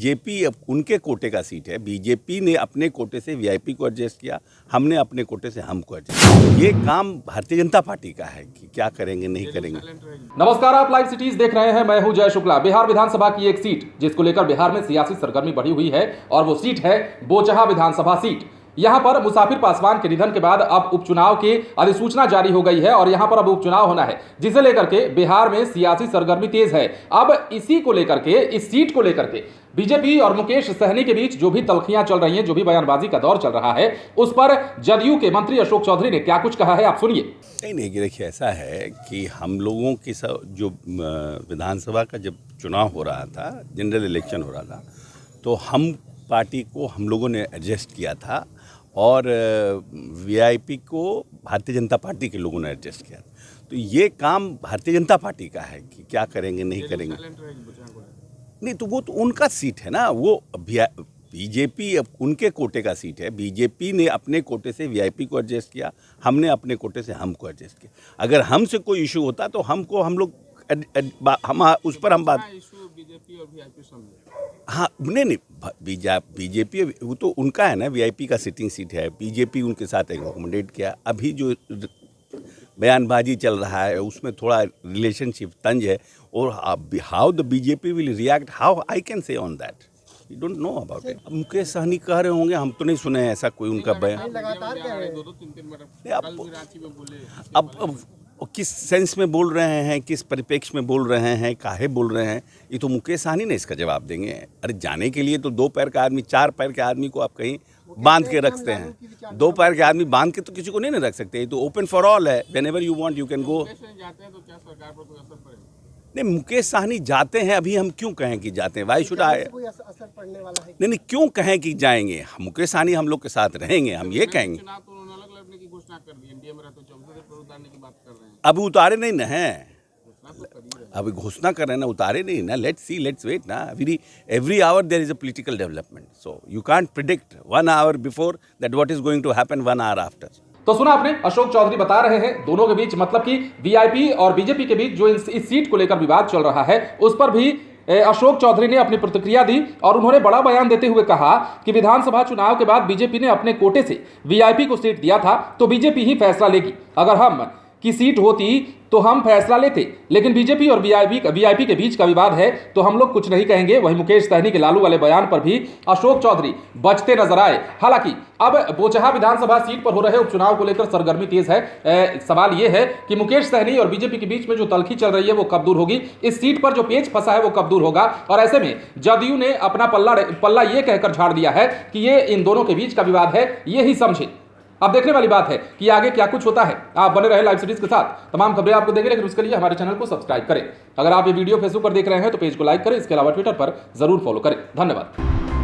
BJP अब उनके कोटे का सीट है। बीजेपी ने अपने कोटे से वीआईपी को एडजस्ट किया, हमने अपने कोटे से हमको एडजस्ट किया। ये काम भारतीय जनता पार्टी का है कि क्या करेंगे नहीं करेंगे। नमस्कार, आप लाइव सिटीज देख रहे हैं। मैं हूं जय शुक्ला। बिहार विधानसभा की एक सीट जिसको लेकर बिहार में सियासी सरगर्मी बढ़ी हुई है और वो सीट है बोचहा विधानसभा सीट। यहां पर मुसाफिर पासवान के निधन के बाद अब उपचुनाव की अधिसूचना जारी हो गई है और यहां पर अब उपचुनाव होना है, जिसे लेकर के बिहार में सियासी सरगर्मी तेज है। अब इसी को लेकर के, इस सीट को लेकर के बीजेपी और मुकेश सहनी के बीच जो भी तल्खियां चल रही हैं, जो भी बयानबाजी का दौर चल रहा है, उस पर जदयू के मंत्री अशोक चौधरी ने क्या कुछ कहा है, आप सुनिए। नहीं, देखिए ऐसा है कि हम लोगों की जो विधानसभा का जब चुनाव हो रहा था, जनरल इलेक्शन हो रहा था, तो हम पार्टी को हम लोगों ने एडजस्ट किया था और वीआईपी को भारतीय जनता पार्टी के लोगों ने एडजस्ट किया। तो ये काम भारतीय जनता पार्टी का है कि क्या करेंगे नहीं करेंगे। नहीं तो वो तो उनका सीट है ना, वो बीजेपी अब उनके कोटे का सीट है। बीजेपी ने अपने कोटे से वीआईपी को एडजस्ट किया, हमने अपने कोटे से हमको एडजस्ट किया। अगर हमसे कोई इशू होता तो हम लोग उस पर हम बात बीजेपी और वीआईपी समझे। हाँ, नहीं बीजेपी वो तो उनका है ना, वीआईपी का सिटिंग सीट है। बीजेपी उनके साथ एक रिकमेंडेड किया। अभी जो बयानबाजी चल रहा है उसमें थोड़ा रिलेशनशिप तंज है और how the BJP will react, how I can say on that, you don't know about it. Mukesh Sahani कह रहे होंगे, हम तो नहीं सुने ऐसा कोई उनका बयान। लगातार कह रहे हैं, 2-3 मिनट कल भी रांची में बोले। अब किस सेंस में बोल रहे हैं, किस परिप्रेक्ष्य में बोल रहे हैं, काहे बोल रहे हैं, ये तो मुकेश सहनी ने इसका जवाब देंगे। अरे जाने के लिए तो 2 पैर का आदमी, 4 पैर के आदमी को आप कहीं बांध के रखते हैं। 2 पैर के आदमी बांध के तो किसी को नहीं रख सकते। ये तो ओपन फॉर ऑल है, whenever you want you can go. जाते हैं तो क्या सरकार पर कोई असर पड़ेगा? नहीं, मुकेश सहनी जाते हैं, अभी हम क्यों कहें कि जाते हैं? वाई शुड आए? कोई असर पड़ने वाला है? नहीं, क्यों कहें कि जाएंगे? मुकेश सहनी हम लोग के साथ रहेंगे, हम ये कहेंगे। चुनाव तो उन्होंने अलग लड़ने की घोषणा कर दी, एनडीए में रहते 14 से उतारने की बात कर रहे हैं। अभी उतारे नहीं ना हैं, घोषणा तो कर ही रहे हैं। अभी घोषणा कर रहे हैं ना, उतारे नहीं ना। लेट्स सी, लेट्स वेट ना। Every hour there is a political development, so you can't predict 1 hour before that what is going to happen 1 hour after. तो सुना आपने, अशोक चौधरी बता रहे हैं दोनों के बीच, मतलब कि वीआईपी और बीजेपी के बीच जो इस सीट को लेकर विवाद चल रहा है, उस पर भी अशोक चौधरी ने अपनी प्रतिक्रिया दी और उन्होंने बड़ा बयान देते हुए कहा कि विधानसभा चुनाव के बाद बीजेपी ने अपने कोटे से वीआईपी को सीट दिया था तो बीजेपी ही फैसला लेगी। अगर हम की सीट होती तो हम फैसला लेते, लेकिन बीजेपी और वीआईपी के बीच का विवाद है तो हम लोग कुछ नहीं कहेंगे। वहीं मुकेश सहनी के लालू वाले बयान पर भी अशोक चौधरी बचते नजर आए। हालांकि अब बोचहा विधानसभा सीट पर हो रहे उपचुनाव को लेकर सरगर्मी तेज है। सवाल यह है कि मुकेश सहनी और बीजेपी के बीच में जो तल्खी चल रही है वो कब दूर होगी, इस सीट पर जो पेच फंसा है वो कब दूर होगा। और ऐसे में जदयू ने अपना पल्ला ये कहकर झाड़ दिया है कि ये इन दोनों के बीच का विवाद है, ये ही समझे। अब देखने वाली बात है कि आगे क्या कुछ होता है। आप बने रहे लाइव सिटीज के साथ, तमाम खबरें आपको देंगे, लेकिन उसके लिए हमारे चैनल को सब्सक्राइब करें। अगर आप ये वीडियो फेसबुक पर देख रहे हैं तो पेज को लाइक करें, इसके अलावा ट्विटर पर जरूर फॉलो करें। धन्यवाद।